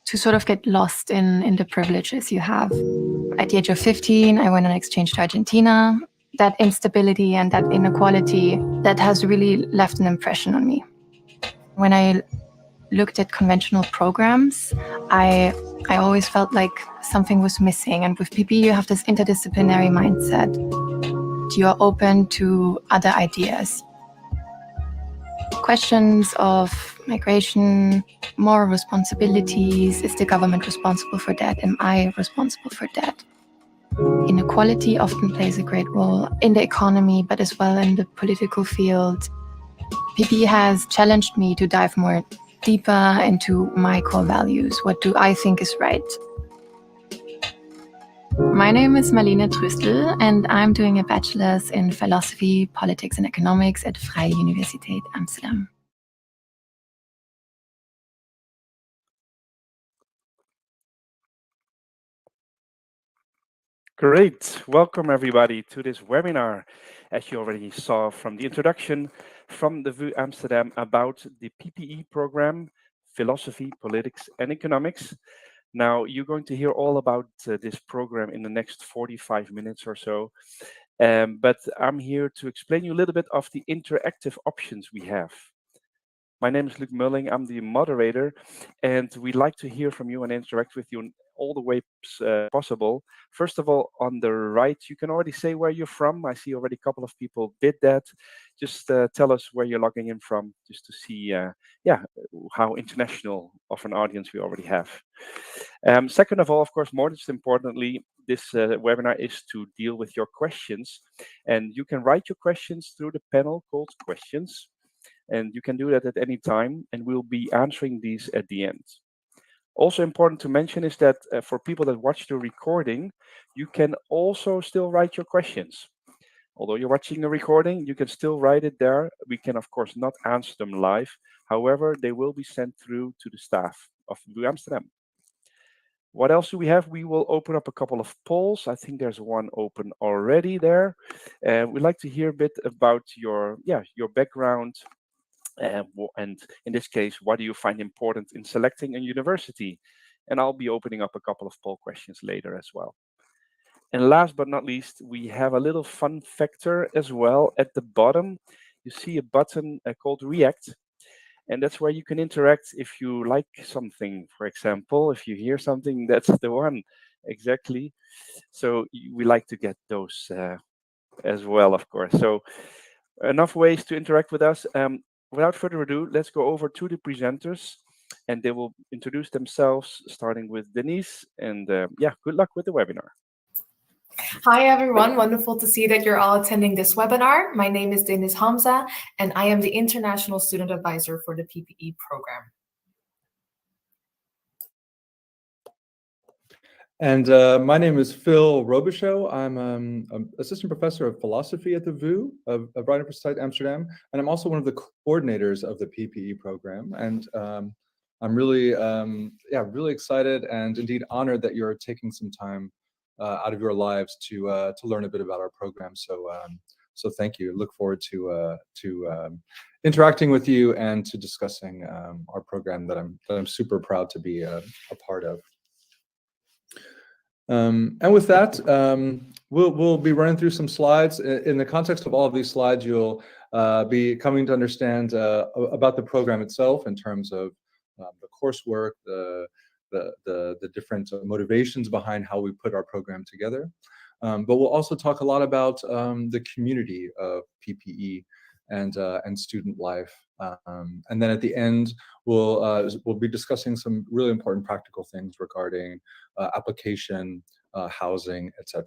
to sort of get lost in the privileges you have. At the age of 15, I went on exchange to Argentina. That instability and that inequality, that has really left an impression on me. When I looked at conventional programs, I always felt like something was missing. And with PPE, you have this interdisciplinary mindset. You are open to other ideas. Questions of migration, moral responsibilities. Is the government responsible for that? Am I responsible for that? Inequality often plays a great role in the economy, but as well in the political field. PPE has challenged me to dive more deeper into my core values. What do I think is right? My name is Marlene Tröstl, and I'm doing a bachelor's in philosophy, politics and economics at Vrije Universiteit Amsterdam. Great. Welcome everybody to this webinar. As you already saw from the introduction from the VU Amsterdam about the PPE program, Philosophy, Politics and Economics. Now you're going to hear all about this program in the next 45 minutes or so. But I'm here to explain you a little bit of the interactive options we have. My name is Luc Mulling. I'm the moderator, and we'd like to hear from you and interact with you in all the ways possible. First of all, on the right, you can already say where you're from. I see already a couple of people did that. Just tell us where you're logging in from, just to see, how international of an audience we already have. Second of all, of course, most importantly, this webinar is to deal with your questions, and you can write your questions through the panel called Questions. And you can do that at any time, and we'll be answering these at the end. Also important to mention is that for people that watch the recording, you can also still write your questions. Although you're watching a recording, you can still write it there. We can, of course, not answer them live. However, they will be sent through to the staff of VU Amsterdam. What else do we have? We will open up a couple of polls. I think there's one open already there. We'd like to hear a bit about your background, and in this case, what do you find important in selecting a university? And I'll be opening up a couple of poll questions later as well. And last but not least, we have a little fun factor as well. At the bottom, you see a button called React. And that's where you can interact if you like something. For example, if you hear something, that's the one. Exactly. So we like to get those as well, of course. So enough ways to interact with us. Without further ado, let's go over to the presenters, and they will introduce themselves, starting with Denise. And good luck with the webinar. Hi, everyone. Wonderful to see that you're all attending this webinar. My name is Denise Hamza, and I am the International Student Advisor for the PPE program. And my name is Phil Robichaux. I'm an assistant professor of philosophy at the VU of Vrije Universiteit Amsterdam, and I'm also one of the coordinators of the PPE program. And I'm really, really excited and indeed honored that you're taking some time out of your lives to learn a bit about our program. So thank you. Look forward to interacting with you and to discussing our program that I'm super proud to be a part of. And with that, we'll be running through some slides. In the context of all of these slides, you'll be coming to understand about the program itself in terms of the coursework, the different motivations behind how we put our program together. But we'll also talk a lot about the community of PPE and student life. And then at the end, we'll be discussing some really important practical things regarding application, housing, etc.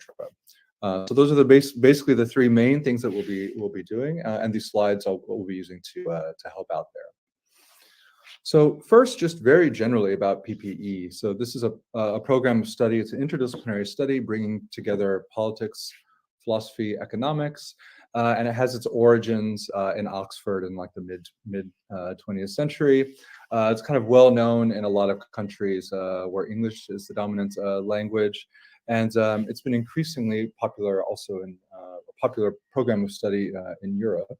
So those are basically the three main things that we'll be doing, and these slides we'll be using to help out there. So first, just very generally about PPE. So this is a program of study. It's an interdisciplinary study bringing together politics, philosophy, economics, and it has its origins in Oxford in like the mid 20th century. It's kind of well known in a lot of countries where English is the dominant language, and it's been increasingly popular also in a popular program of study in Europe.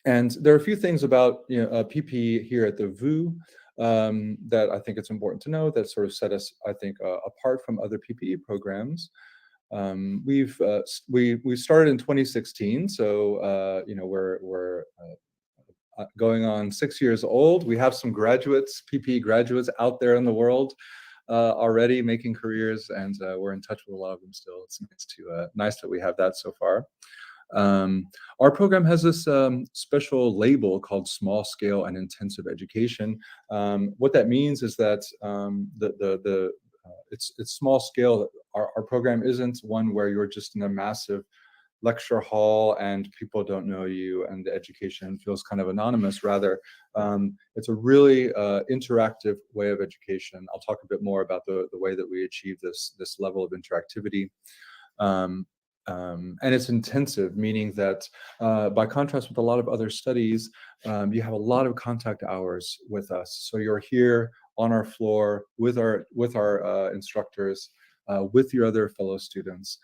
And there are a few things about PPE here at the VU. that I think it's important to know that sort of set us, I think, apart from other PPE programs. We started in 2016, so we're going on 6 years old. We have some graduates, PPE graduates out there in the world already making careers, and we're in touch with a lot of them still. It's nice that we have that so far. Our program has this special label called small scale and intensive education. What that means is that it's small scale. Our program isn't one where you're just in a massive lecture hall and people don't know you and the education feels kind of anonymous. Rather, it's a really interactive way of education. I'll talk a bit more about the way that we achieve this level of interactivity. And it's intensive, meaning that by contrast with a lot of other studies, you have a lot of contact hours with us. So you're here on our floor with our instructors, with your other fellow students,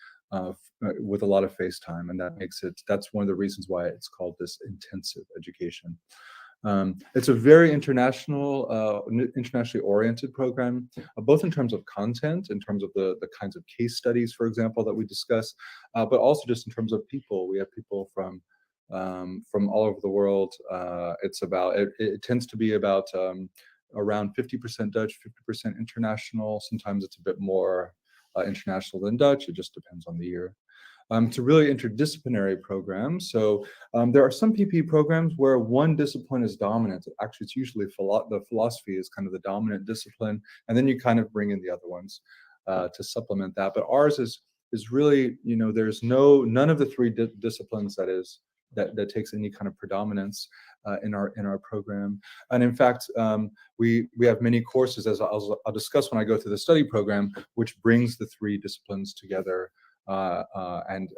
with a lot of face time, and that's one of the reasons why it's called this intensive education. It's a very internationally oriented program, both in terms of content, in terms of the kinds of case studies, for example, that we discuss, but also just in terms of people. We have people from all over the world. It tends to be about around 50% Dutch, 50% international. Sometimes it's a bit more international than Dutch. It just depends on the year. It's a really interdisciplinary program. So there are some PPE programs where one discipline is dominant. Actually, it's usually the philosophy is kind of the dominant discipline, and then you kind of bring in the other ones to supplement that. But ours is really, there's none of the three disciplines that takes any kind of predominance in our program. And in fact, we have many courses, as I'll discuss when I go through the study program, which brings the three disciplines together, and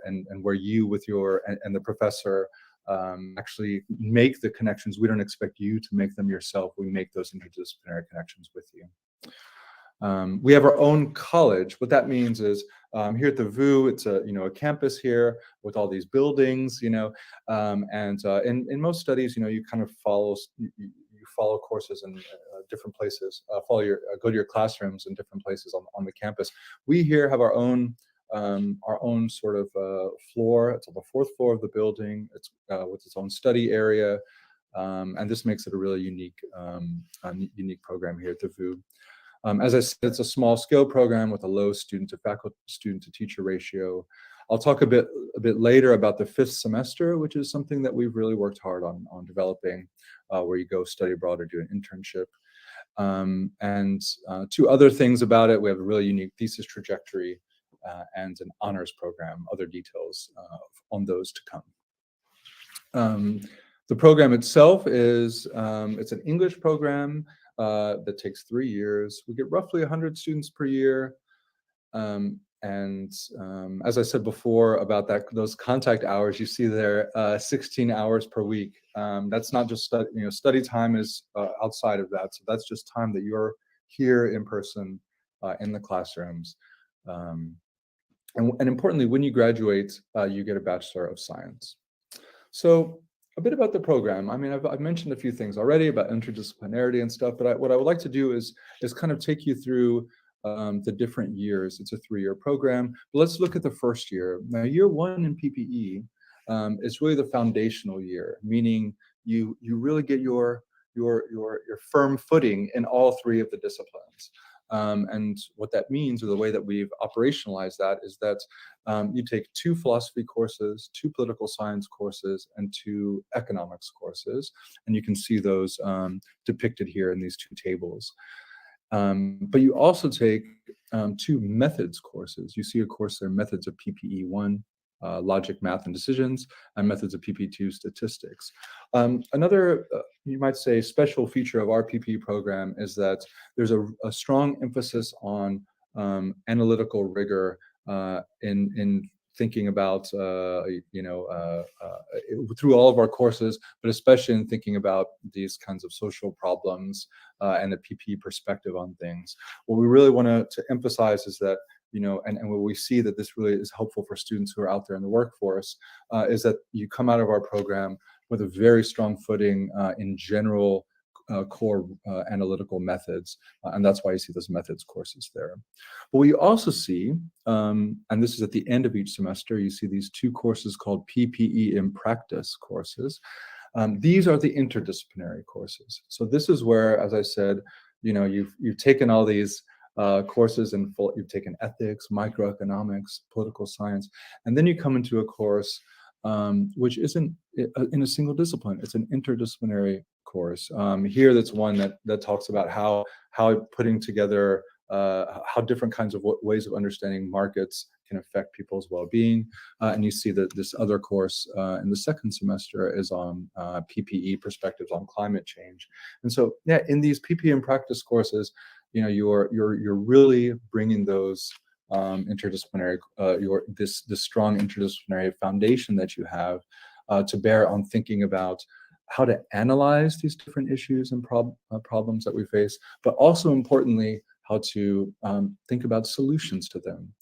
where you with and the professor actually make the connections. We don't expect you to make them yourself. We make those interdisciplinary connections with you. We have our own college. What that means is here at the VU, it's a campus here with all these buildings, and in most studies, you kind of follow courses in different places, go to your classrooms in different places on the campus. We here have our own sort of floor. It's on the fourth floor of the building. It's with its own study area, and this makes it a really unique program here at the VU. As I said, it's a small scale program with a low student to teacher ratio. I'll talk a bit later about the fifth semester, which is something that we've really worked hard on developing, where you go study abroad or do an internship. And two other things about it: we have a really unique thesis trajectory and an honors program. Other details on those to come. The program itself is it's an English program that takes 3 years. We get roughly 100 students per year. And as I said before about those contact hours, you see there 16 hours per week. That's not just study time is outside of that. So that's just time that you're here in person in the classrooms. And importantly, when you graduate, you get a Bachelor of Science. So a bit about the program. I mean, I've mentioned a few things already about interdisciplinarity and stuff, but what I would like to do is kind of take you through the different years. It's a 3-year program. But let's look at the first year. Now, year 1 in PPE is really the foundational year, meaning you really get your firm footing in all 3 of the disciplines. And what that means, or the way that we've operationalized that, is that you take 2 philosophy courses, 2 political science courses, and 2 economics courses. And you can see those depicted here in these 2 tables. But you also take 2 methods courses. You see a course there, Methods of PPE 1, Logic, Math, and Decisions, and Methods of PPE 2, Statistics. Another, you might say, special feature of our PPE program is that there's a strong emphasis on analytical rigor in thinking about, through all of our courses, but especially in thinking about these kinds of social problems and the PPE perspective on things. What we really want to emphasize is that, and what we see that this really is helpful for students who are out there in the workforce, is that you come out of our program with a very strong footing in general core analytical methods, and that's why you see those methods courses there. But we also see, and this is at the end of each semester, you see these 2 courses called PPE in practice courses. These are the interdisciplinary courses. So this is where, as I said, you've taken all these courses and you've taken ethics, microeconomics, political science, and then you come into a course which isn't in a single discipline. It's an interdisciplinary course. Here, that's one that talks about how putting together how different kinds of ways of understanding markets can affect people's well-being. And you see that this other course in the second semester is on PPE, perspectives on climate change. And so, yeah, in these PPE in practice courses, you're really bringing those interdisciplinary, this strong interdisciplinary foundation that you have to bear on thinking about how to analyze these different issues and problems that we face, but also importantly, how to think about solutions to them.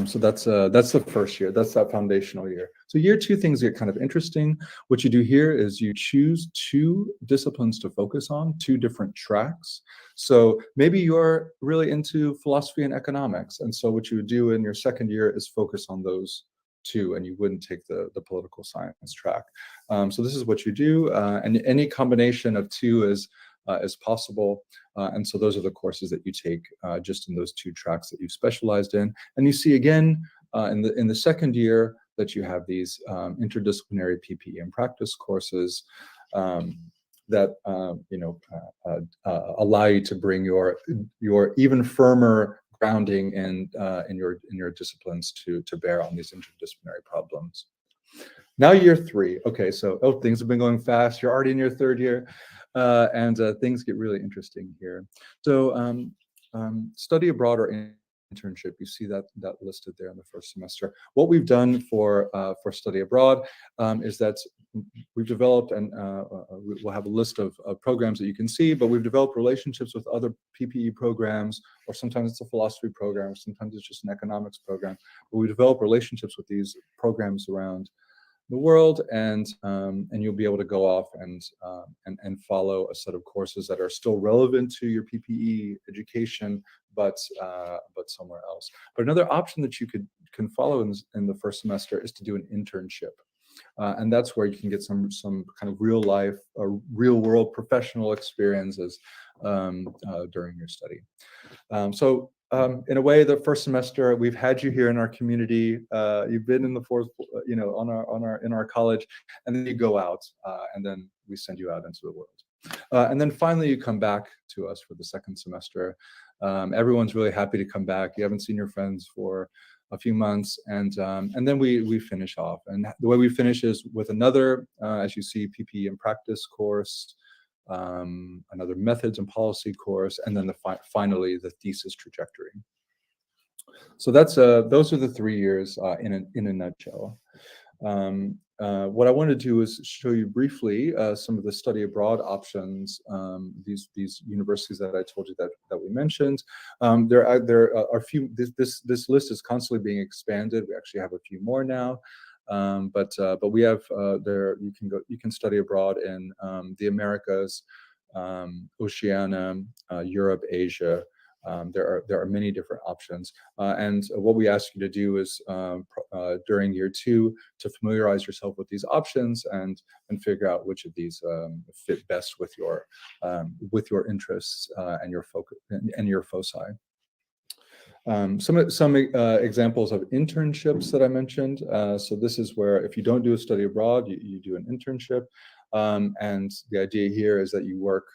So that's the first year. That's that foundational year. So year 2, things get kind of interesting. What you do here is you choose 2 disciplines to focus on, 2 different tracks. So maybe you're really into philosophy and economics, and so what you would do in your second year is focus on those 2, and you wouldn't take the political science track. So this is what you do, and any combination of 2 is possible. And so those are the courses that you take just in those 2 tracks that you've specialized in. And you see again in the second year that you have these interdisciplinary PPE and practice courses that allow you to bring your even firmer grounding in your disciplines to bear on these interdisciplinary problems. Now year 3. Okay, so things have been going fast. You're already in your third year. And things get really interesting here. So study abroad or internship, you see that listed there in the first semester. What we've done for study abroad is that we've developed, and we'll have a list of programs that you can see, but we've developed relationships with other PPE programs, or sometimes it's a philosophy program, sometimes it's just an economics program. But we develop relationships with these programs around the world, and you'll be able to go off and follow a set of courses that are still relevant to your PPE education, but somewhere else. But another option that you can follow in the first semester is to do an internship, and that's where you can get some kind of real life, real world professional experiences during your study. In a way, the first semester we've had you here in our community. You've been in the fourth, in our college, and then you go out, and then we send you out into the world. And then finally, you come back to us for the second semester. Everyone's really happy to come back. You haven't seen your friends for a few months, and then we finish off. And the way we finish is with another, as you see, PPE in practice course. Another methods and policy course, and then finally the thesis trajectory. So that's those are the 3 years in a nutshell. What I want to do is show you briefly some of the study abroad options. These universities that I told you that we mentioned. There are a few. This list is constantly being expanded. We actually have a few more now. But we have you can study abroad in the Americas, Oceania, Europe, Asia. There are many different options, and what we ask you to do is during year 2 to familiarize yourself with these options and figure out which of these fit best with your interests and your focus and your foci. Some examples of internships that I mentioned. So this is where if you don't do a study abroad, you do an internship. And the idea here is that you work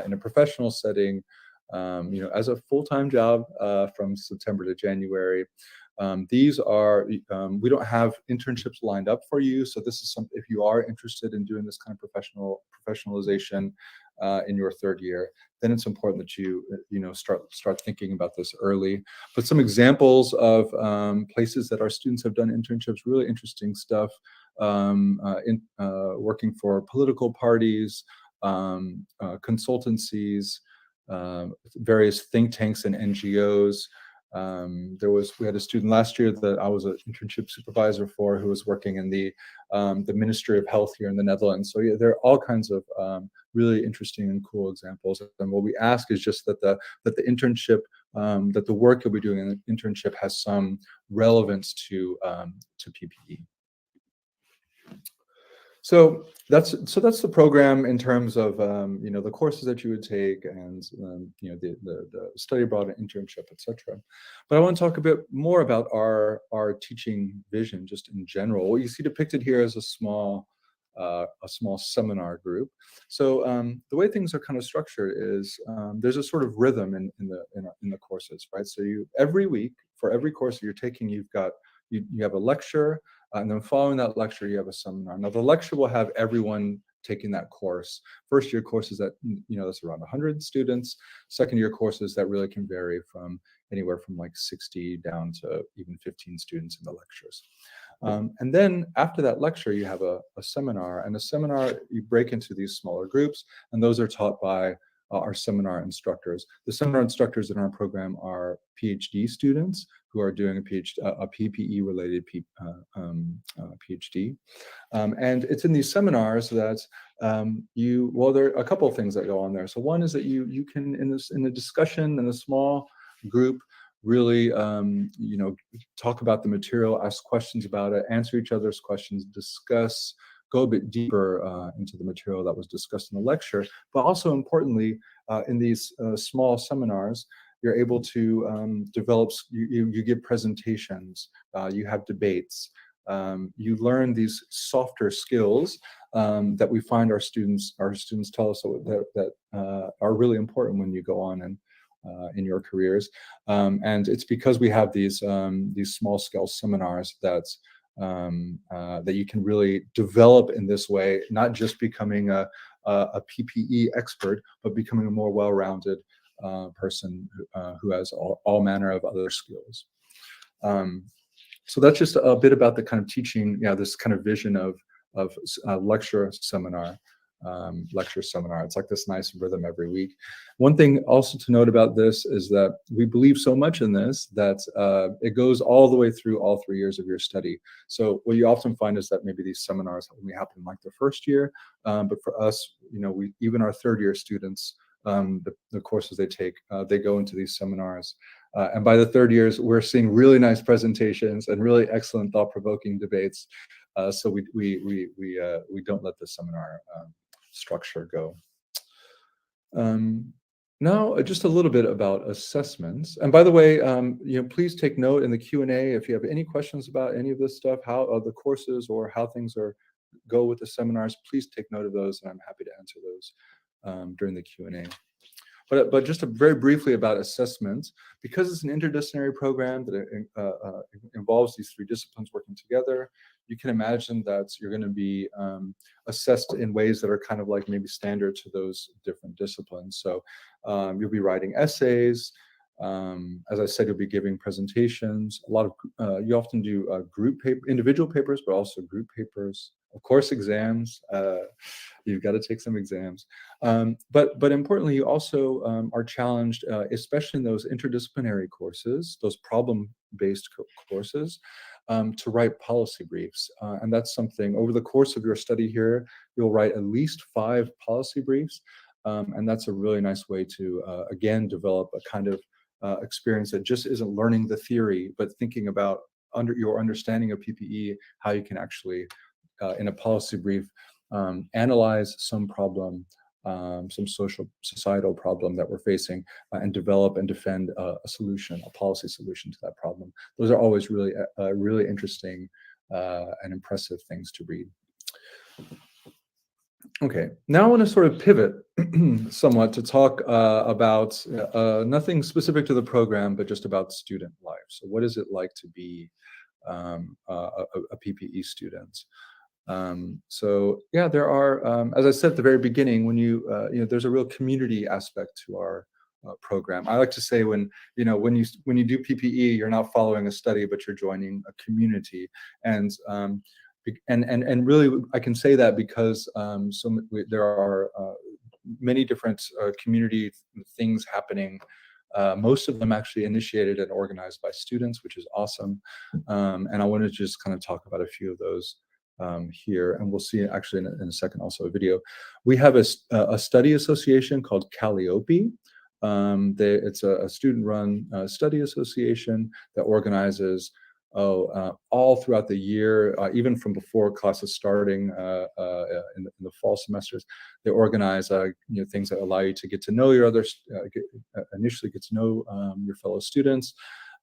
in a professional setting, as a full-time job from September to January. These are, we don't have internships lined up for you. So this is if you are interested in doing this kind of professionalization in your third year, then it's important that you start thinking about this early. But some examples of places that our students have done internships, really interesting stuff, working for political parties, consultancies, various think tanks and NGOs, We had a student last year that I was an internship supervisor for, who was working in the Ministry of Health here in the Netherlands. So yeah, there are all kinds of really interesting and cool examples. And what we ask is just that the internship, that the work you'll be doing in the internship has some relevance to PPE. So that's the program in terms of the courses that you would take, and the study abroad and internship, etc. But I want to talk a bit more about our teaching vision, just in general. What you see depicted here is a small seminar group. So the way things are kind of structured is there's a sort of rhythm in the courses, right? So every week, for every course that you're taking, you have a lecture. And then following that lecture, you have a seminar. Now, the lecture will have everyone taking that course. First year courses that's around 100 students. Second year courses that really can vary from anywhere from like 60 down to even 15 students in the lectures. And then after that lecture, you have a seminar. And a seminar, you break into these smaller groups, and those are taught by our seminar instructors. The seminar instructors in our program are PhD students who are doing a PPE-related PhD. And it's in these seminars that there are a couple of things that go on there. So one is that you can, in a discussion in a small group, really talk about the material, ask questions about it, answer each other's questions, discuss, go a bit deeper into the material that was discussed in the lecture. But also importantly, in these small seminars, you're able to develop, you give presentations, you have debates, you learn these softer skills that we find our students tell us that are really important when you go on and in your careers. And it's because we have these small scale seminars that you can really develop in this way, not just becoming a PPE expert, but becoming a more well-rounded person who has all manner of other skills. So that's just a bit about the kind of teaching, this kind of vision of lecture seminar. It's like this nice rhythm every week. One thing also to note about this is that we believe so much in this that it goes all the way through all 3 years of your study. So what you often find is that maybe these seminars only happen like the first year, but for us, even our third year students, the courses they take, they go into these seminars. And by the third years, we're seeing really nice presentations and really excellent thought-provoking debates. So we don't let the seminar structure go. Now, just a little bit about assessments. And by the way, please take note in the Q&A if you have any questions about any of this stuff, how the courses or how things go with the seminars. Please take note of those, and I'm happy to answer those during the Q&A. But just very briefly about assessments, because it's an interdisciplinary program that involves these 3 disciplines working together, you can imagine that you're going to be assessed in ways that are kind of like maybe standard to those different disciplines. So you'll be writing essays. As I said, you'll be giving presentations. You often do individual papers, but also group papers. Of course, exams. You've got to take some exams. But importantly, you also are challenged, especially in those interdisciplinary courses, those problem-based courses, to write policy briefs. And that's something, over the course of your study here, you'll write at least 5 policy briefs. And that's a really nice way to, again, develop a kind of experience that just isn't learning the theory, but thinking about your understanding of PPE, how you can actually, in a policy brief, analyze some problem, some societal problem that we're facing, and develop and defend a solution, a policy solution to that problem. Those are always really, really interesting and impressive things to read. Okay, now I want to sort of pivot somewhat to talk about nothing specific to the program, but just about student life. So what is it like to be a PPE student? So yeah, there are, as I said at the very beginning, when there's a real community aspect to our program. I like to say when you do PPE, you're not following a study, but you're joining a community. And really, I can say that because there are many different community things happening most of them actually initiated and organized by students, which is awesome. And I want to just kind of talk about a few of those here, and we'll see actually in a second also a video. We have a study association called Calliope. It's a student-run study association that organizes all throughout the year, even from before classes starting in the fall semesters. They organize things that allow you to get to know your initially get to know your fellow students.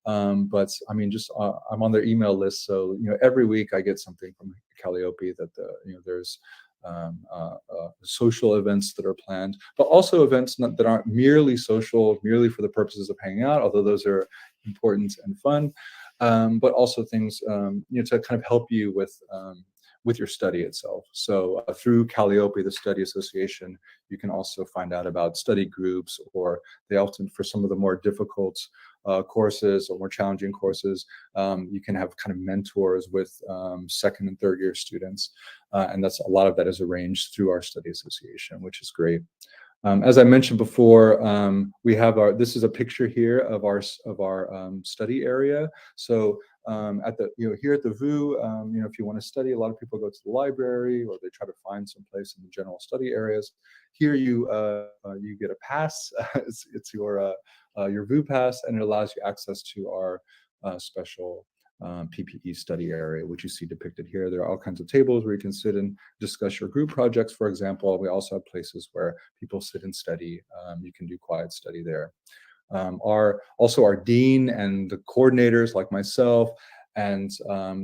But I mean, just I'm on their email list, so every week I get something from Calliope that there's social events that are planned, but also events that aren't merely social, merely for the purposes of hanging out, although those are important and fun, but also things to kind of help you with your study itself. So through Calliope, the study association, you can also find out about study groups, or they often, for some of the more difficult courses or more challenging courses, you can have kind of mentors with second and third year students. And a lot of that is arranged through our study association, which is great. As I mentioned before, we have this is a picture here of our study area. So at the here at the VU, if you want to study, a lot of people go to the library, or they try to find some place in the general study areas. Here you get a pass. It's your VU pass, and it allows you access to our special PPE study area, which you see depicted here. There are all kinds of tables where you can sit and discuss your group projects, for example. We also have places where people sit and study. You can do quiet study there. Also our dean and the coordinators like myself, and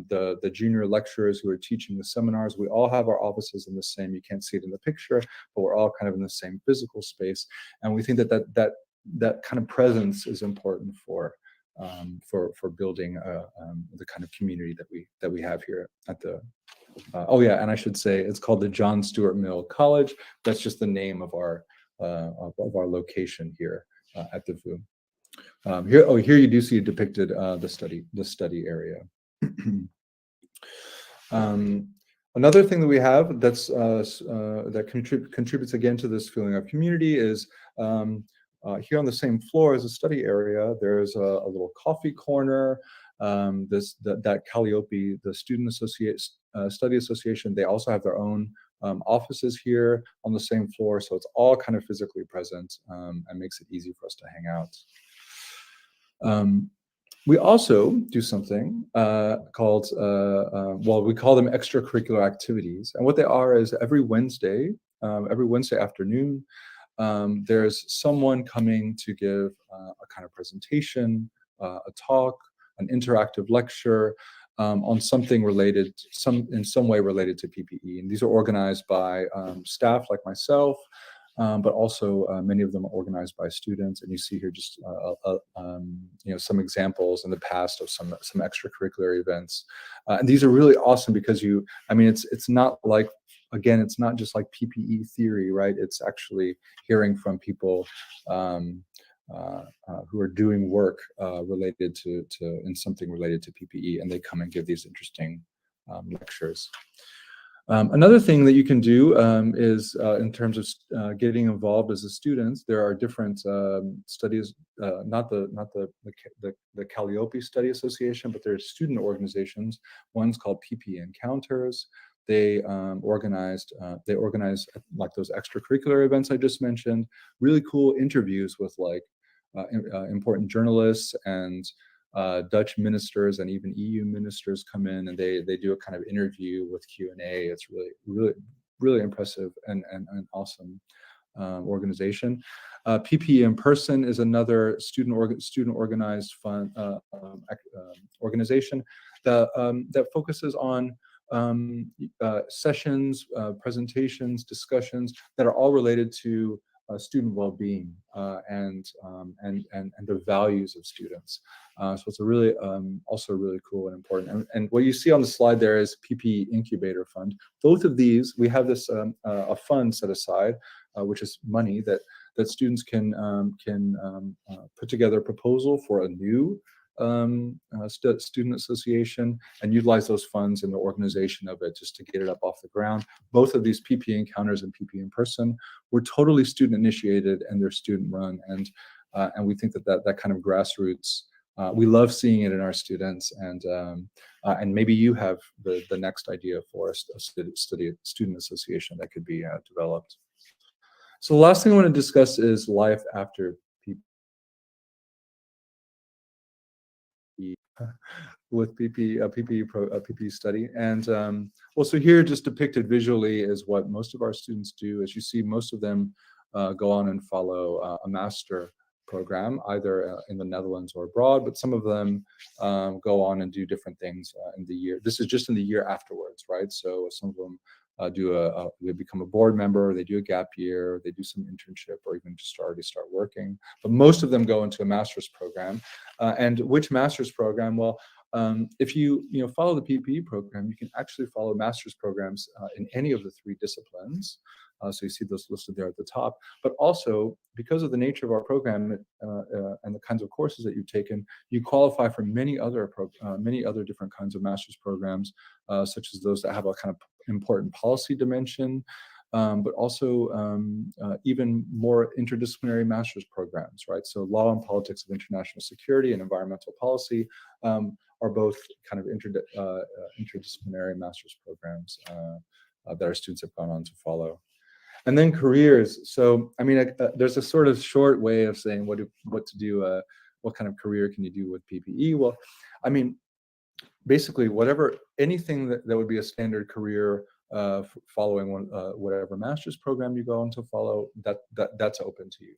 the junior lecturers who are teaching the seminars, we all have our offices in the same, you can't see it in the picture, but we're all kind of in the same physical space. And we think that kind of presence is important for building the kind of community that we have here at the oh yeah, and I should say it's called the John Stuart Mill College. That's just the name of our location here at the VU. Here you do see depicted the study area. Another thing that we have that contributes again to this feeling of community is here on the same floor as a study area, there's a little coffee corner. That Calliope, the Student Study Association, they also have their own offices here on the same floor, so it's all kind of physically present and makes it easy for us to hang out. We also do something called, we call them extracurricular activities. And what they are is every Wednesday afternoon, there's someone coming to give a kind of presentation, a talk, an interactive lecture on something related, in some way related to PPE. And these are organized by staff like myself, but also many of them are organized by students. And you see here just some examples in the past of some extracurricular events. And these are really awesome because it's not like, again, it's not just like PPE theory, right? It's actually hearing from people who are doing work related to in something related to PPE, and they come and give these interesting lectures. Another thing that you can do is in terms of getting involved as a student, there are different studies, not the Calliope Study Association, but there are student organizations. One's called PPE Encounters. They organize like those extracurricular events I just mentioned, really cool interviews with like important journalists and Dutch ministers and even EU ministers come in, and they do a kind of interview with Q&A. It's really impressive and awesome organization. PPE in Person is another student organized fun organization that focuses on sessions, presentations, discussions that are all related to student well-being and the values of students. So it's a really also really cool and important. And what you see on the slide there is PPE Incubator Fund. Both of these, we have this a fund set aside, which is money that students can put together a proposal for a new student association and utilize those funds in the organization of it just to get it up off the ground. Both of these PPE Encounters and PPE in Person were totally student initiated, and they're student run. And And we think that kind of grassroots, we love seeing it in our students, and maybe you have the next idea for a student association that could be developed. So the last thing I want to discuss is life after PPE, with PPE study. And well, so here just depicted visually is what most of our students do. As you see, most of them go on and follow a master program, either in the Netherlands or abroad, but some of them go on and do different things in the year. This is just in the year afterwards, right? So some of them they become a board member, they do a gap year, they do some internship, or even just already start working. But most of them go into a master's program. And which master's program? Well, if you follow the PPE program, you can actually follow master's programs in any of the 3 disciplines. So you see those listed there at the top. But also, because of the nature of our program and the kinds of courses that you've taken, you qualify for many other different kinds of master's programs, such as those that have a kind of important policy dimension, but also even more interdisciplinary master's programs, right? So law and politics of international security and environmental policy are both kind of interdisciplinary master's programs that our students have gone on to follow. And then careers. So, I mean, there's a sort of short way of saying what to do. What kind of career can you do with PPE? Well, I mean, basically, anything that would be a standard career following whatever master's program you go on to follow, that's open to you.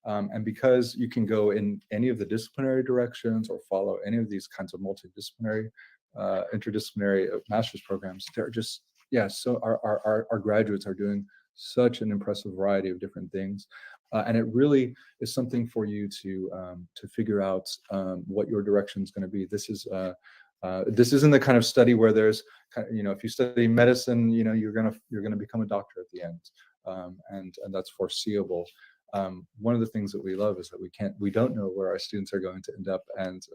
And because you can go in any of the disciplinary directions or follow any of these kinds of multidisciplinary, interdisciplinary master's programs, they're just, so our graduates are doing such an impressive variety of different things. And it really is something for you to figure out what your direction is going to be. This isn't the kind of study where there's, if you study medicine, you're gonna become a doctor at the end, and that's foreseeable. One of the things that we love is that we don't know where our students are going to end up,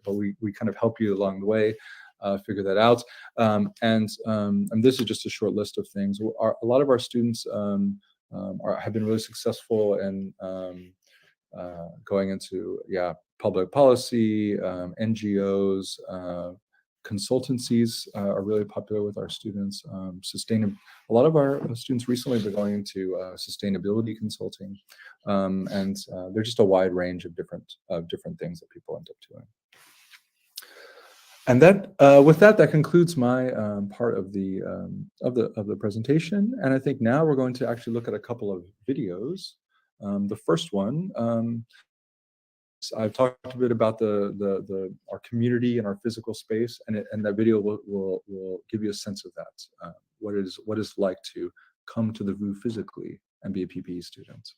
but we kind of help you along the way figure that out. And this is just a short list of things. A lot of our students have been really successful in going into public policy, NGOs. Consultancies are really popular with our students. A lot of our students recently have been going into sustainability consulting, and there's just a wide range of different things that people end up doing. And with that concludes my part of the presentation. And I think now we're going to actually look at a couple of videos. The first one. I've talked a bit about our community and our physical space, and that video will give you a sense of that, what it's like to come to the VU physically and be a PPE student.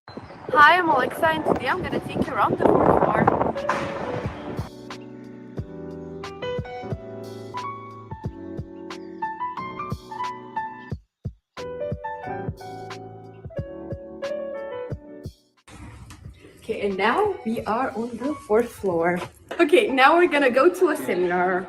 Hi, I'm Alexa, and today I'm going to take you around the 4th floor. Okay, and now we are on the 4th floor. Okay, now we're gonna go to a seminar.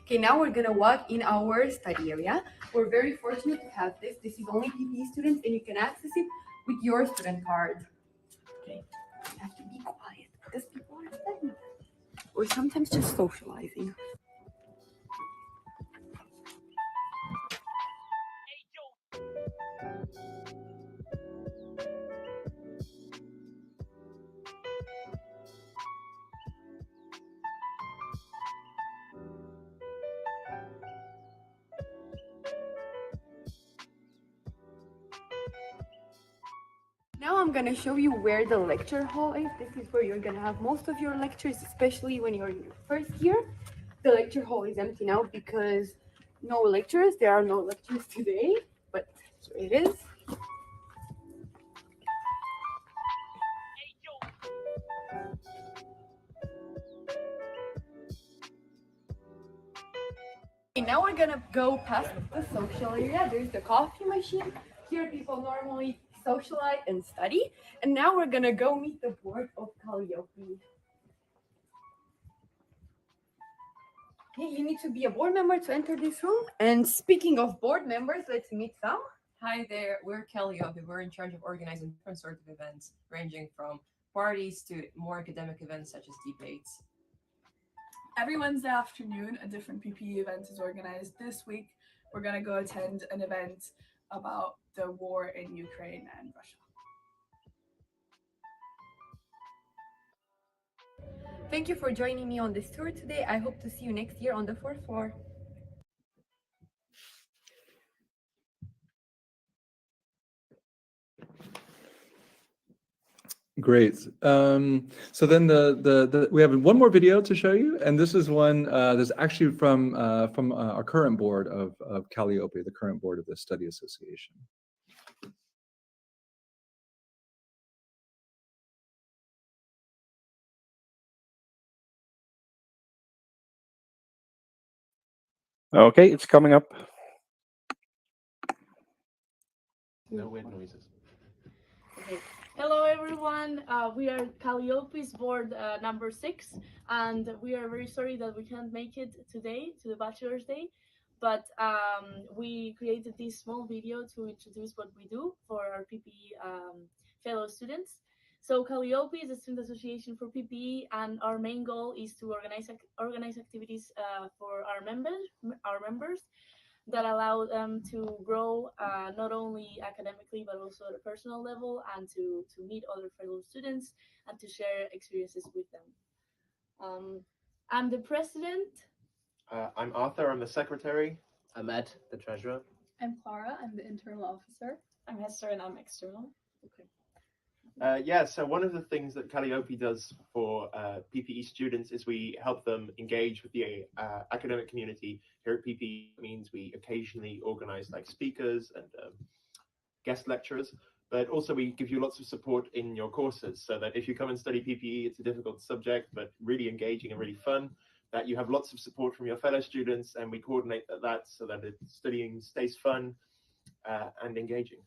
Okay, now we're gonna walk in our study area. We're very fortunate to have this. This is only PPE students, and you can access it with your student card. Okay, you have to be quiet because people are studying or sometimes just socializing. Now I'm gonna show you where the lecture hall is. This is where you're gonna have most of your lectures, especially when you're in your 1st year. The lecture hall is empty now because no lectures. There are no lectures today, but here it is. Okay, now we're gonna go past the social area. There's the coffee machine. Here people normally socialize and study. And now we're gonna go meet the board of Calliope. Okay, you need to be a board member to enter this room. And speaking of board members, let's meet some. Hi there, we're Calliope. We're in charge of organizing different sorts of events, ranging from parties to more academic events such as debates. Every Wednesday afternoon, a different PPE event is organized. This week, we're going to go attend an event about the war in Ukraine and Russia. Thank you for joining me on this tour today. I hope to see you next year on the 4th floor. Great. So then we have one more video to show you, and this is one that's actually from our current board of Calliope, the current board of the study association. Okay, it's coming up. No weird noises. Okay. Hello everyone, we are Calliope's board number 6, and we are very sorry that we can't make it today to the Bachelor's Day, but we created this small video to introduce what we do for our PPE fellow students. So Calliope is a student association for PPE, and our main goal is to organize activities for our members that allow them to grow not only academically but also at a personal level, and to meet other fellow students and to share experiences with them. I'm the president. I'm Arthur, I'm the secretary. I'm Ed, the treasurer. I'm Clara, I'm the internal officer. I'm Hester and I'm external. Okay. Yeah, so one of the things that Calliope does for PPE students is we help them engage with the academic community. Here at PPE, it means we occasionally organize like speakers and guest lecturers, but also we give you lots of support in your courses, so that if you come and study PPE, it's a difficult subject, but really engaging and really fun, that you have lots of support from your fellow students, and we coordinate that so that studying stays fun and engaging.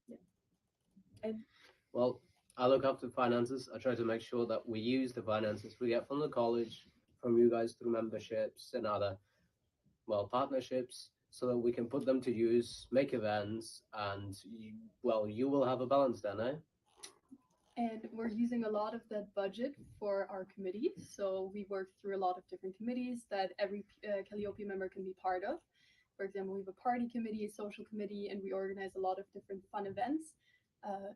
Yeah. Well, I look after finances. I try to make sure that we use the finances we get from the college, from you guys through memberships and other, well, partnerships, so that we can put them to use, make events, and you will have a balance then, eh? And we're using a lot of that budget for our committees. So we work through a lot of different committees that every Calliope member can be part of. For example, we have a party committee, a social committee, and we organize a lot of different fun events.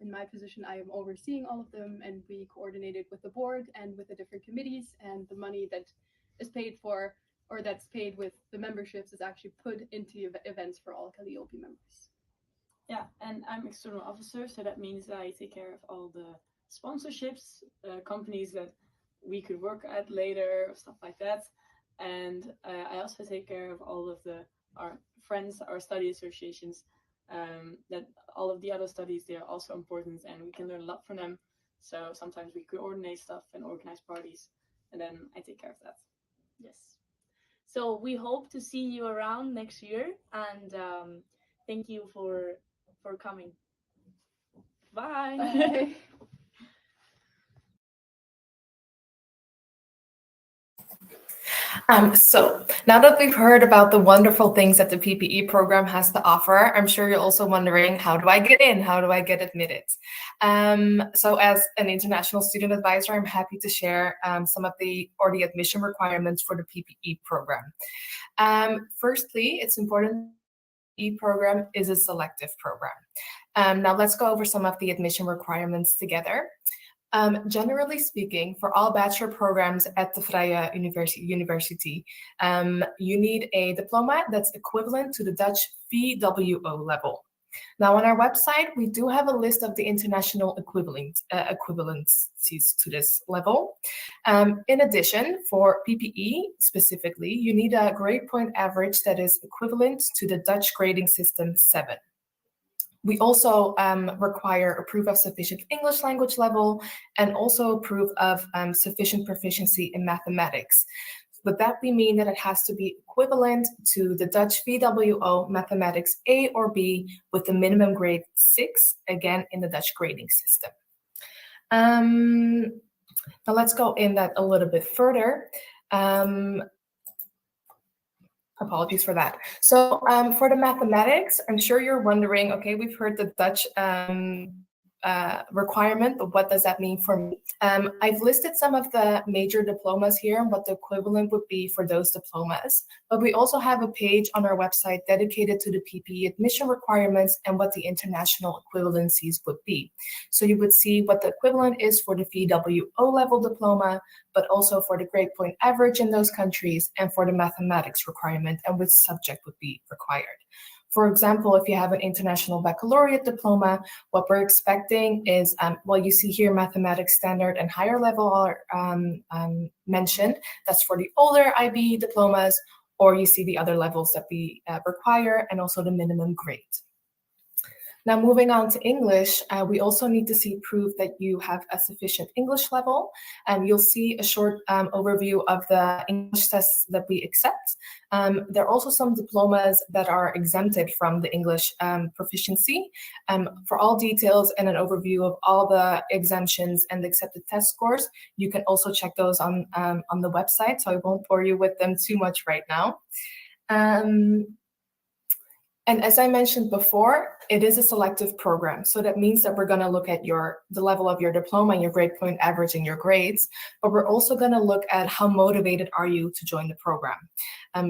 In my position, I am overseeing all of them, and we coordinated with the board and with the different committees, and the money that is paid for, or that's paid with the memberships, is actually put into events for all Calliope members. Yeah, and I'm external officer, so that means I take care of all the sponsorships, companies that we could work at later, stuff like that. And I also take care of all of our friends, our study associations, that all of the other studies, they are also important and we can learn a lot from them. So sometimes we coordinate stuff and organize parties, and then I take care of that. Yes. So we hope to see you around next year, and thank you for coming. Bye. Bye. So now that we've heard about the wonderful things that the PPE program has to offer, I'm sure you're also wondering, how do I get in? How do I get admitted? So as an international student advisor, I'm happy to share some of the admission requirements for the PPE program. Firstly, it's important the PPE program is a selective program. Now let's go over some of the admission requirements together. Generally speaking, for all bachelor programs at the Vrije University, you need a diploma that's equivalent to the Dutch VWO level. Now, on our website, we do have a list of the international equivalencies to this level. In addition, for PPE specifically, you need a grade point average that is equivalent to the Dutch grading system 7. We also require a proof of sufficient English language level and also a proof of sufficient proficiency in mathematics. With that, we mean that it has to be equivalent to the Dutch VWO Mathematics A or B with the minimum grade 6, again, in the Dutch grading system. Now let's go in that a little bit further. Apologies for that. So for the mathematics, I'm sure you're wondering, okay, we've heard the Dutch requirement, but what does that mean for me? I've listed some of the major diplomas here and what the equivalent would be for those diplomas, but we also have a page on our website dedicated to the PPE admission requirements and what the international equivalencies would be. So you would see what the equivalent is for the VW O-level diploma, but also for the grade point average in those countries and for the mathematics requirement and which subject would be required. For example, if you have an international baccalaureate diploma, what we're expecting is, well, you see here mathematics standard and higher level are mentioned. That's for the older IB diplomas, or you see the other levels that we require and also the minimum grade. Now, moving on to English, we also need to see proof that you have a sufficient English level. You'll see a short overview of the English tests that we accept. There are also some diplomas that are exempted from the English proficiency. For all details and an overview of all the exemptions and the accepted test scores, you can also check those on the website, so I won't bore you with them too much right now. And as I mentioned before, it is a selective program. So that means that we're going to look at the level of your diploma and your grade point average and your grades, but we're also going to look at how motivated are you to join the program,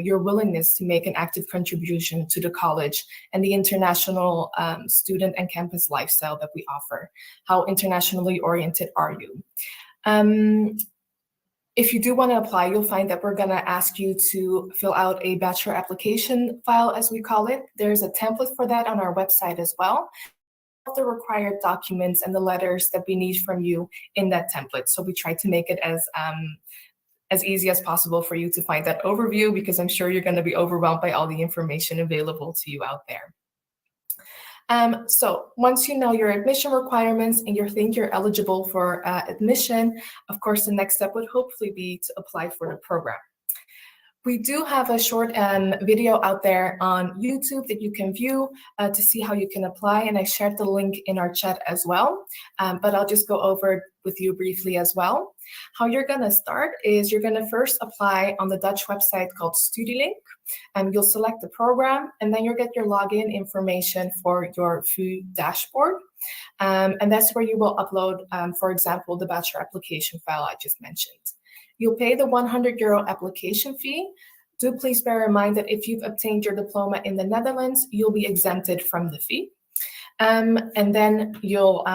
your willingness to make an active contribution to the college and the international student and campus lifestyle that we offer. How internationally oriented are you? If you do want to apply, you'll find that we're going to ask you to fill out a Bachelor application file, as we call it. There's a template for that on our website as well. All the required documents and the letters that we need from you in that template. So we try to make it as easy as possible for you to find that overview, because I'm sure you're going to be overwhelmed by all the information available to you out there. So once you know your admission requirements and you think you're eligible for admission, of course, the next step would hopefully be to apply for the program. We do have a short video out there on YouTube that you can view to see how you can apply, and I shared the link in our chat as well, but I'll just go over it with you briefly as well. How you're going to start is you're going to first apply on the Dutch website called StudyLink, and you'll select the program, and then you'll get your login information for your VU dashboard, and that's where you will upload, for example, the Bachelor application file I just mentioned. You'll pay the €100 application fee. Do please bear in mind that if you've obtained your diploma in the Netherlands, you'll be exempted from the fee. And then you'll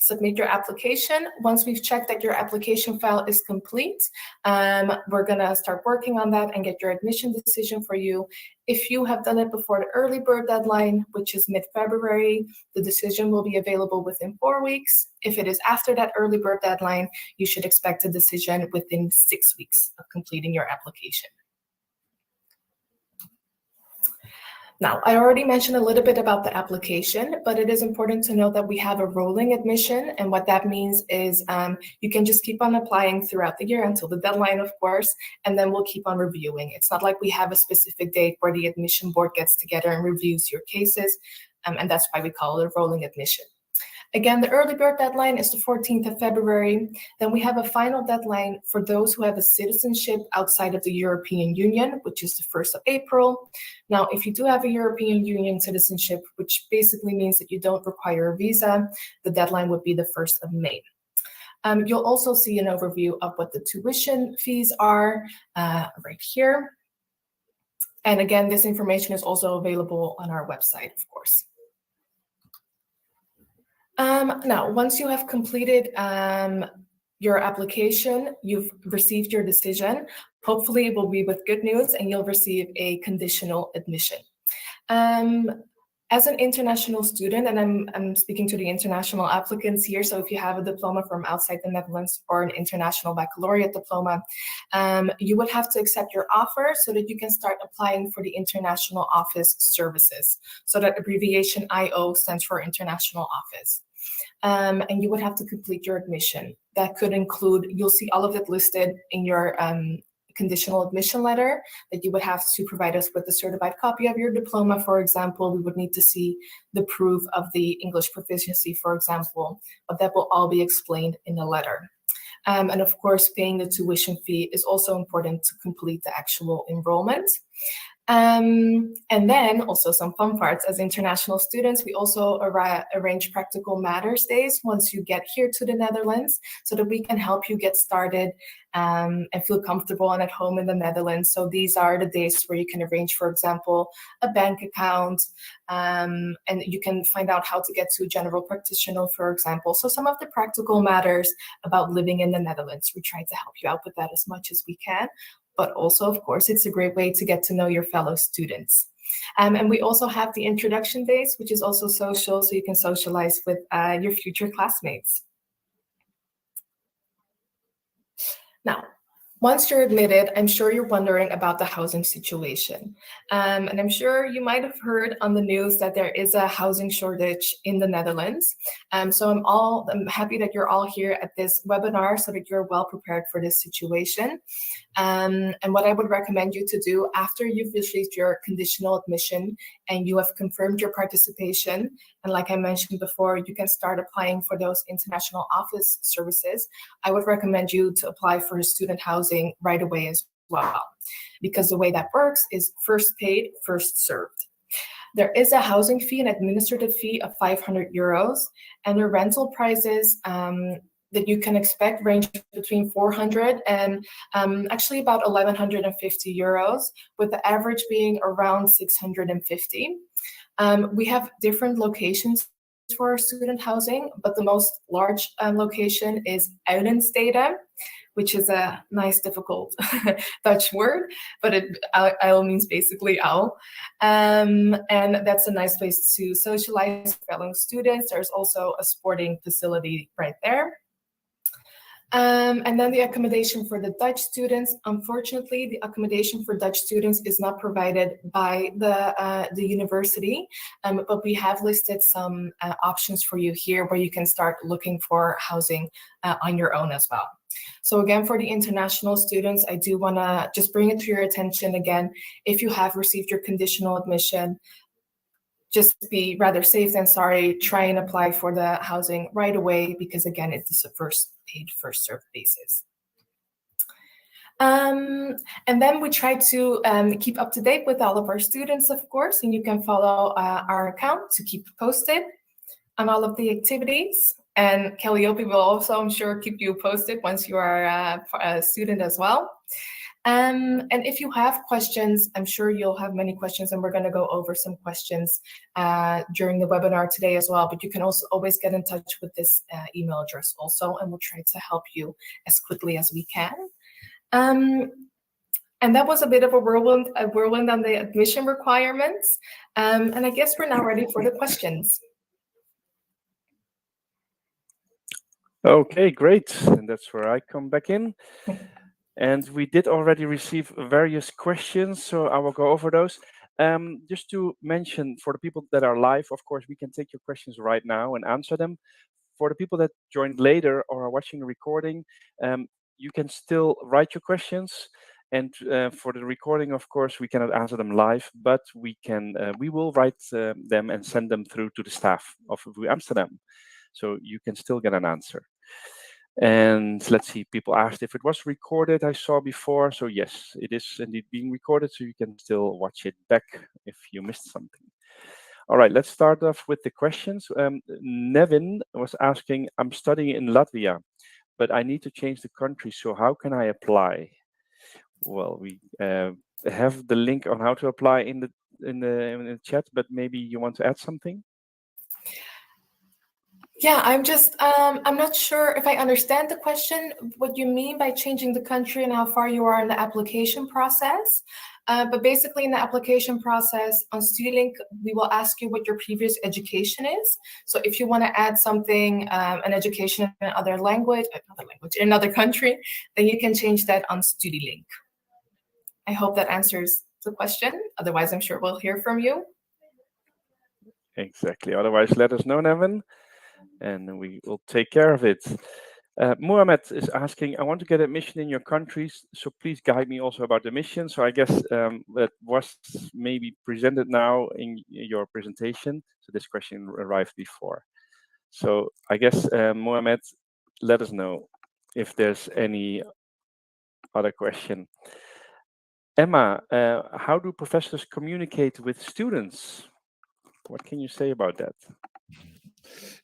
submit your application. Once we've checked that your application file is complete, we're gonna start working on that and get your admission decision for you. If you have done it before the early bird deadline, which is mid-February, the decision will be available within 4 weeks. If it is after that early bird deadline, you should expect a decision within 6 weeks of completing your application. Now, I already mentioned a little bit about the application, but it is important to know that we have a rolling admission, and what that means is you can just keep on applying throughout the year until the deadline, of course, and then we'll keep on reviewing. It's not like we have a specific date where the admission board gets together and reviews your cases, and that's why we call it a rolling admission. Again, the early bird deadline is the 14th of February. Then we have a final deadline for those who have a citizenship outside of the European Union, which is the 1st of April. Now, if you do have a European Union citizenship, which basically means that you don't require a visa, the deadline would be the 1st of May. You'll also see an overview of what the tuition fees are right here. And again, this information is also available on our website, of course. Now, once you have completed your application, you've received your decision. Hopefully it will be with good news and you'll receive a conditional admission. As an international student, and I'm speaking to the international applicants here, so if you have a diploma from outside the Netherlands or an international baccalaureate diploma, you would have to accept your offer so that you can start applying for the International Office Services. So that abbreviation IO stands for International Office. And you would have to complete your admission. That could include, you'll see all of it listed in your conditional admission letter, that you would have to provide us with a certified copy of your diploma, for example. We would need to see the proof of the English proficiency, for example, but that will all be explained in the letter. And of course, paying the tuition fee is also important to complete the actual enrollment. And then also some fun parts. As international students, we also arrange practical matters days once you get here to the Netherlands, so that we can help you get started and feel comfortable and at home in the Netherlands. So these are the days where you can arrange, for example, a bank account, and you can find out how to get to a general practitioner, for example. So some of the practical matters about living in the Netherlands, we try to help you out with that as much as we can. But also, of course, it's a great way to get to know your fellow students. And we also have the introduction days, which is also social, so you can socialize with your future classmates. Now, once you're admitted, I'm sure you're wondering about the housing situation. And I'm sure you might have heard on the news that there is a housing shortage in the Netherlands. So I'm happy that you're all here at this webinar so that you're well prepared for this situation. And what I would recommend you to do after you've received your conditional admission and you have confirmed your participation, and like I mentioned before, you can start applying for those international office services, I would recommend you to apply for student housing right away as well, because the way that works is first paid, first served. There is a housing fee, an administrative fee of 500 euros, and the rental prices that you can expect range between 400 and actually about 1,150 euros, with the average being around 650. We have different locations for student housing, but the most large location is Uilenstede, which is a nice, difficult Dutch word, but uil means basically owl. And that's a nice place to socialize with fellow students. There's also a sporting facility right there. And then the accommodation for the Dutch students. Unfortunately, the accommodation for Dutch students is not provided by the university, but we have listed some options for you here where you can start looking for housing on your own as well. So again, for the international students, I do want to just bring it to your attention again, if you have received your conditional admission, just be rather safe than sorry. Try and apply for the housing right away, because again, it's a first paid, first served basis. And then we try to keep up to date with all of our students, of course, and you can follow our account to keep posted on all of the activities. And Calliope will also, I'm sure, keep you posted once you are a student as well. And if you have questions, I'm sure you'll have many questions, and we're going to go over some questions during the webinar today as well. But you can also always get in touch with this email address also, and we'll try to help you as quickly as we can. And that was a bit of a whirlwind on the admission requirements. And I guess we're now ready for the questions. Okay, great. And that's where I come back in. And we did already receive various questions, so I will go over those. Just to mention, for the people that are live, of course, we can take your questions right now and answer them. For the people that joined later or are watching the recording, you can still write your questions. And for the recording, of course, we cannot answer them live, but we will write them and send them through to the staff of VU Amsterdam. So you can still get an answer. And let's see, people asked if it was recorded, I saw before. So yes, it is indeed being recorded, so you can still watch it back if you missed something. All right, let's start off with the questions. Nevin was asking, I'm studying in Latvia, but I need to change the country, so how can I apply? Well, we have the link on how to apply in the chat, but maybe you want to add something? Yeah, I'm not sure if I understand the question, what you mean by changing the country and how far you are in the application process. But basically in the application process on StudyLink, we will ask you what your previous education is. So if you want to add something, an education in another language, in another country, then you can change that on StudyLink. I hope that answers the question. Otherwise, I'm sure we'll hear from you. Exactly. Otherwise, let us know, Nevin, and we will take care of it. Mohammed is asking, I want to get admission in your countries, so please guide me also about the mission. So I guess that was maybe presented now in your presentation. So this question arrived before. So I guess, Mohammed, let us know if there's any other question. Emma, how do professors communicate with students? What can you say about that?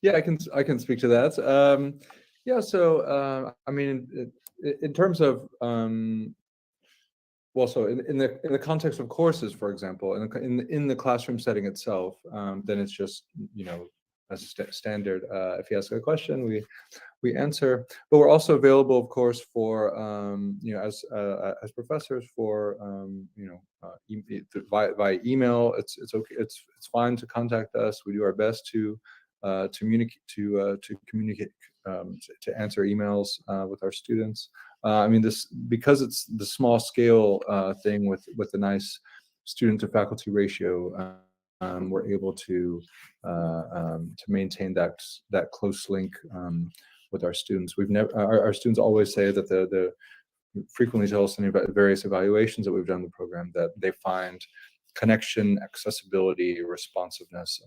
Yeah, I can speak to that. Yeah, so I mean, in terms of well, so in the context of courses, for example, in the classroom setting itself, then it's just, you know, as a standard. If you ask a question, we answer, but we're also available, of course, for you know, as professors, for you know, via email. It's okay. It's fine to contact us. We do our best to communicate to answer emails with our students. I mean, this, because it's the small scale thing with the nice student to faculty ratio. We're able to maintain that close link with our students. We've never, our students always say that the frequently tell us in various evaluations that we've done in the program that they find connection, accessibility, responsiveness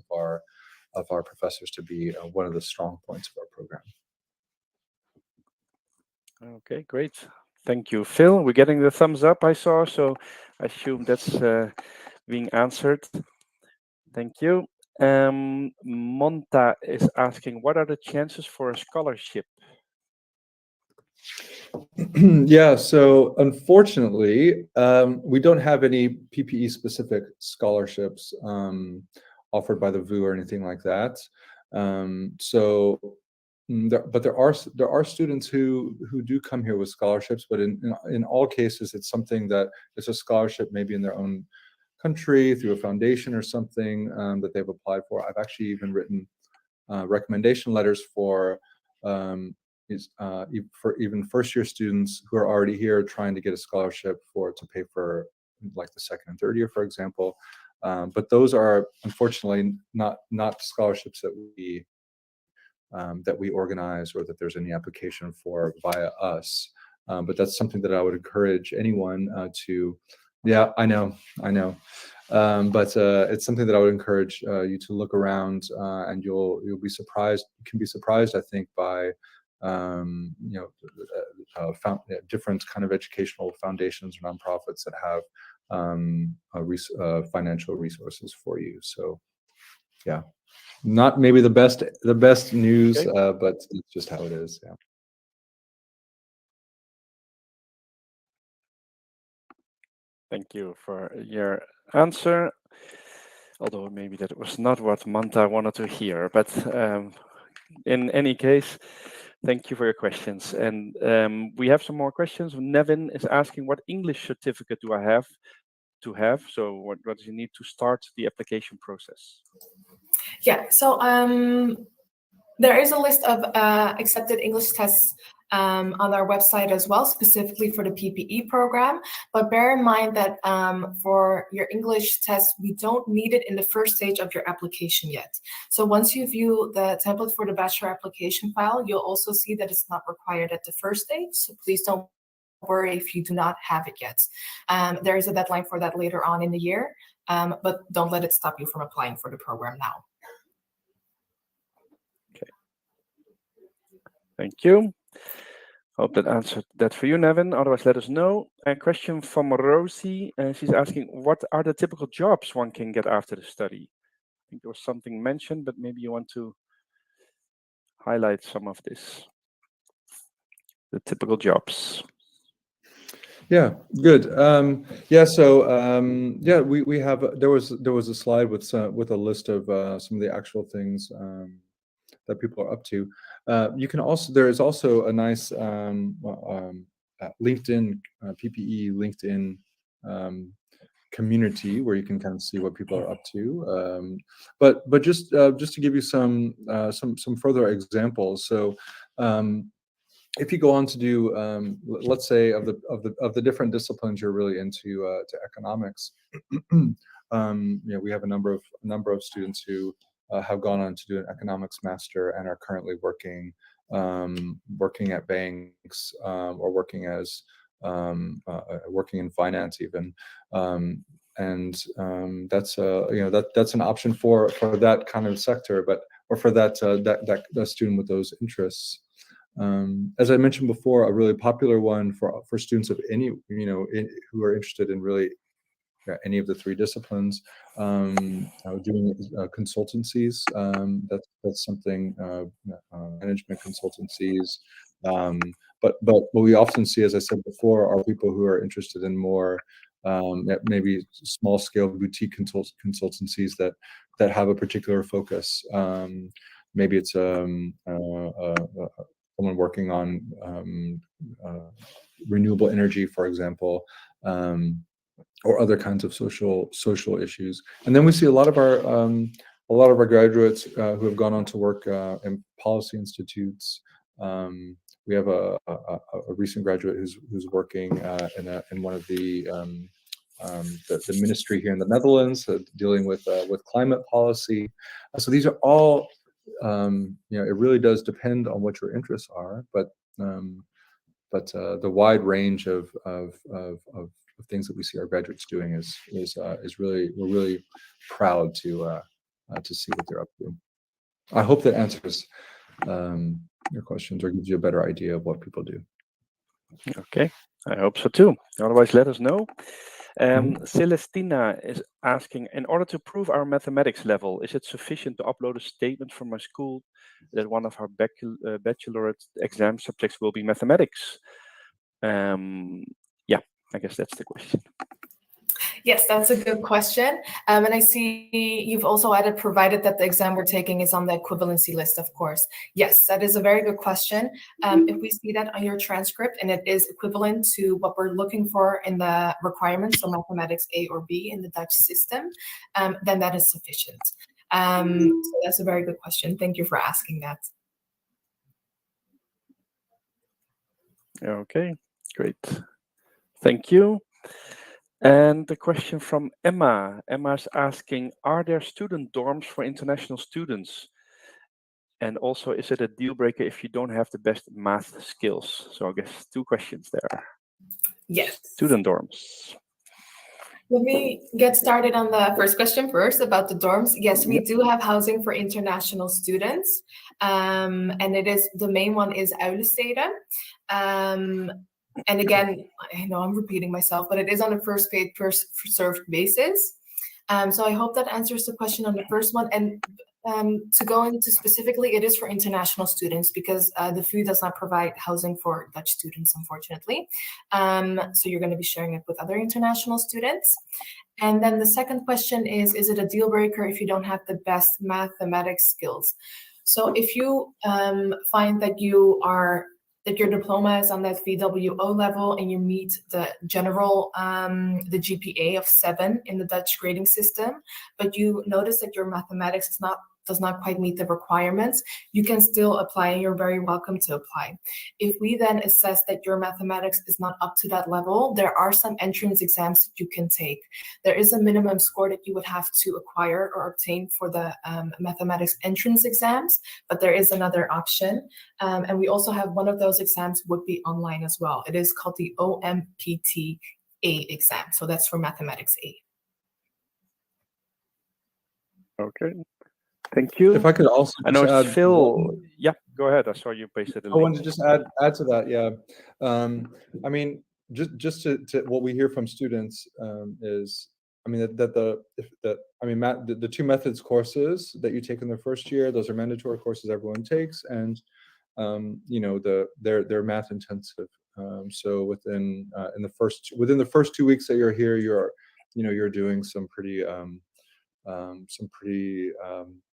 of our professors to be one of the strong points of our program. Okay, great. Thank you, Phil. We're getting the thumbs up, I saw, so I assume that's being answered. Thank you. Monta is asking, what are the chances for a scholarship? Yeah, so unfortunately, we don't have any PPE specific scholarships offered by the VU or anything like that. But there are students who do come here with scholarships, but in all cases, it's something that it's a scholarship maybe in their own country through a foundation or something that they've applied for. I've actually even written recommendation letters for even first-year students who are already here trying to get a scholarship to pay for like the second and third year, for example. But those are unfortunately not scholarships that we organize or that there's any application for via us. But that's something that I would encourage anyone to. Yeah, I know. But it's something that I would encourage you to look around, and you'll be surprised. You can be surprised, I think, by you know, different kind of educational foundations or nonprofits that have financial resources for you. So, yeah, not maybe the best news, okay. but it's just how it is. Yeah. Thank you for your answer. Although maybe that was not what Manta wanted to hear, but in any case, thank you for your questions. And we have some more questions. Nevin is asking, what English certificate do I have to have? So what do you need to start the application process? Yeah, so there is a list of accepted English tests on our website as well, specifically for the PPE program. But bear in mind that for your English test, we don't need it in the first stage of your application yet. So once you view the template for the Bachelor application file, you'll also see that it's not required at the first stage. So please don't worry if you do not have it yet. There is a deadline for that later on in the year, but don't let it stop you from applying for the program now. Thank you. Hope that answered that for you, Nevin. Otherwise, let us know. A question from Rosie. She's asking, what are the typical jobs one can get after the study? I think there was something mentioned, but maybe you want to highlight some of this. The typical jobs. Yeah, good. Yeah, so yeah, we have there was a slide with a list of some of the actual things that people are up to. You can also, there is also a nice LinkedIn PPE LinkedIn community where you can kind of see what people are up to. But just to give you some further examples. So if you go on to do, let's say, of the different disciplines you're really into, to economics, you know, we have a number of students who have gone on to do an economics master and are currently working at banks or working as working in finance even, and that's you know, that's an option for that kind of sector, but or for that student with those interests. As I mentioned before, a really popular one for students of any, who are interested in really any of the 3 disciplines, doing consultancies. That's something, management consultancies. But what we often see, as I said before, are people who are interested in more maybe small scale boutique consultancies that have a particular focus. Maybe it's someone working on renewable energy, for example, or other kinds of social issues. And then we see a lot of our graduates who have gone on to work in policy institutes. We have a recent graduate who's working in one of the ministry here in the Netherlands, dealing with climate policy. So these are all, it really does depend on what your interests are, but the wide range of things that we see our graduates doing is really, we're really proud to see what they're up to. I hope that answers your questions or gives you a better idea of what people do. Okay, I hope so too. Otherwise, let us know. Celestina is asking, in order to prove our mathematics level, is it sufficient to upload a statement from my school that one of our baccalaureate exam subjects will be mathematics? Yeah, I guess that's the question. Yes, that's a good question. And I see you've also added, provided that the exam we're taking is on the equivalency list, of course. Yes, that is a very good question. If we see that on your transcript and it is equivalent to what we're looking for in the requirements, so mathematics A or B in the Dutch system, then that is sufficient. So that's a very good question. Thank you for asking that. Okay, great. Thank you. And the question from Emma. Emma's asking, are there student dorms for international students? And also, is it a deal breaker if you don't have the best math skills? So I guess 2 questions there. Yes. Student dorms. Let me get started on the first question first about the dorms. Yes, we do have housing for international students. And the main one is Uilenstede. And again, I know I'm repeating myself, but it is on a first paid, first served basis. So I hope that answers the question on the first one. And to go into specifically, it is for international students because the VU does not provide housing for Dutch students, unfortunately. So you're going to be sharing it with other international students. And then the second question is it a deal breaker if you don't have the best mathematics skills? So if you find that your diploma is on that VWO level and you meet the general, the GPA of 7 in the Dutch grading system, but you notice that your mathematics does not quite meet the requirements, you can still apply and you're very welcome to apply. If we then assess that your mathematics is not up to that level, there are some entrance exams that you can take. There is a minimum score that you would have to acquire or obtain for the mathematics entrance exams, but there is another option. And we also have one of those exams would be online as well. It is called the OMPT A exam. So that's for mathematics A. Okay. Thank you. If I could also, I know it's Phil. Yeah, go ahead. I saw you pasted a link. I wanted to just add to that. Yeah, I mean, just to what we hear from students is, I mean, the 2 methods courses that you take in the first year, those are mandatory courses everyone takes, and they're math intensive. So within the first 2 weeks that you're here, you're doing some pretty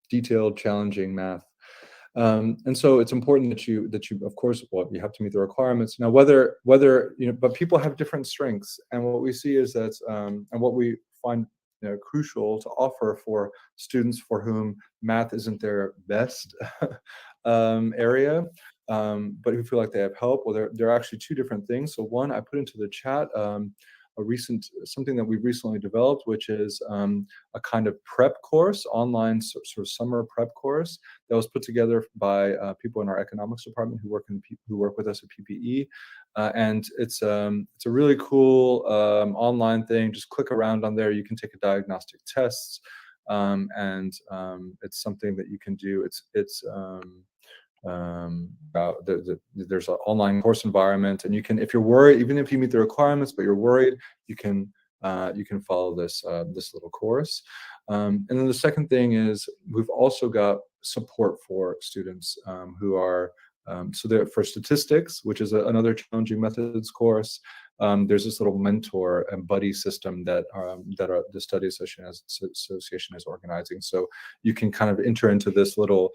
detailed, challenging math. And so it's important that you, of course, you have to meet the requirements. Now, whether but people have different strengths, and what we see is that, and what we find crucial to offer for students for whom math isn't their best area, but who feel like they have help. Well, there are actually 2 different things. So one, I put into the chat something that we've recently developed, which is a kind of prep course, online sort of summer prep course that was put together by people in our economics department who work with us at PPE, and it's a really cool online thing. Just click around on there. You can take a diagnostic tests, and it's something that you can do. there's an online course environment, and you can, if you're worried, even if you meet the requirements but you're worried, you can follow this this little course. And then the second thing is we've also got support for students who are so there for statistics, which is another challenging methods course. There's this little mentor and buddy system that the Study Association is organizing. So you can kind of enter into this little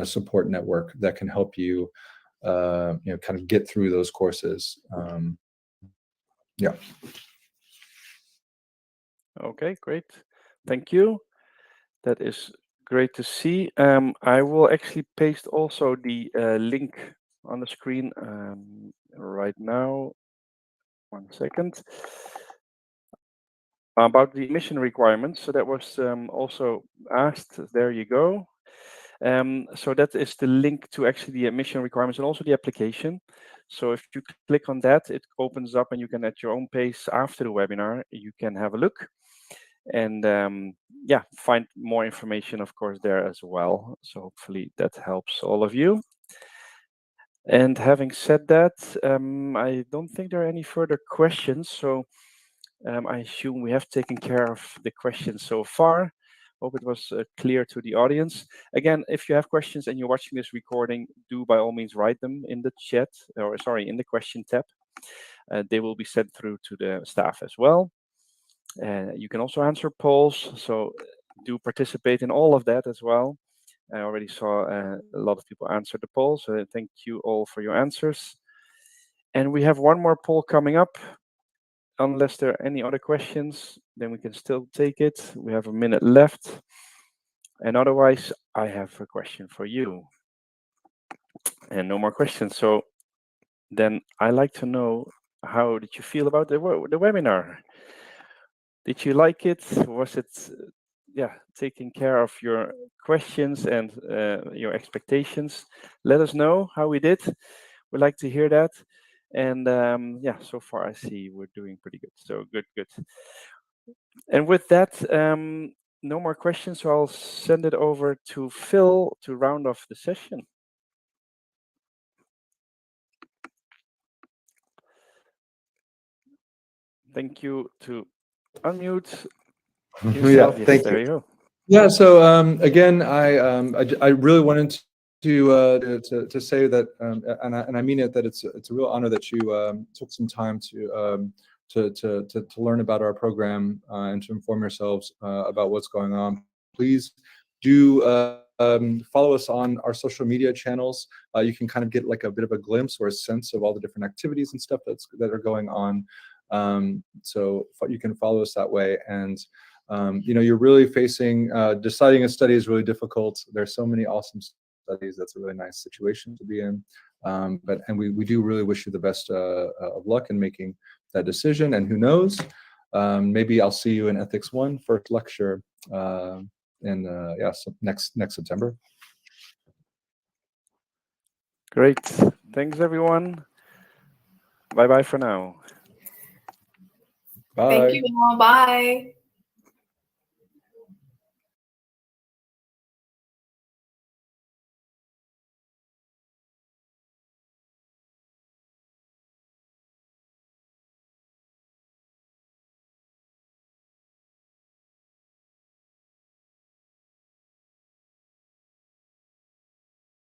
support network that can help you, kind of get through those courses. Yeah. Okay, great. Thank you. That is great to see. I will actually paste also the link on the screen right now. 1 second. About the admission requirements. So that was also asked. There you go. So that is the link to actually the admission requirements and also the application. So if you click on that, it opens up and you can, at your own pace after the webinar, you can have a look and yeah, find more information, of course, there as well. So hopefully that helps all of you. And having said that, I don't think there are any further questions. So I assume we have taken care of the questions so far. Hope it was clear to the audience. Again, if you have questions and you're watching this recording, do by all means write them in the chat, or sorry, in the question tab. They will be sent through to the staff as well. You can also answer polls, so do participate in all of that as well. I already saw a lot of people answer the poll, so thank you all for your answers. And we have one more poll coming up. Unless there are any other questions, then we can still take it. We have a minute left. And otherwise, I have a question for you. And no more questions. So then I like to know, how did you feel about the webinar? Did you like it? Was it, taking care of your questions and your expectations? Let us know how we did. We'd like to hear that. And so far I see we're doing pretty good. So good. And with that, no more questions. So I'll send it over to Phil to round off the session. Thank you to unmute yourself. Yeah, thank There you. you go. Yeah. So again, I really wanted to say that, and I mean it, that it's a real honor that you took some time to learn about our program and to inform yourselves about what's going on. Please do follow us on our social media channels. You can kind of get like a bit of a glimpse or a sense of all the different activities and stuff that are going on. So you can follow us that way. And you're really facing deciding a study is really difficult. There's so many awesome studies. That's a really nice situation to be in. And we do really wish you the best of luck in making that decision. And who knows, maybe I'll see you in Ethics 1 first lecture next September. Great. Thanks, everyone. Bye-bye for now. Bye. Thank you all. Bye.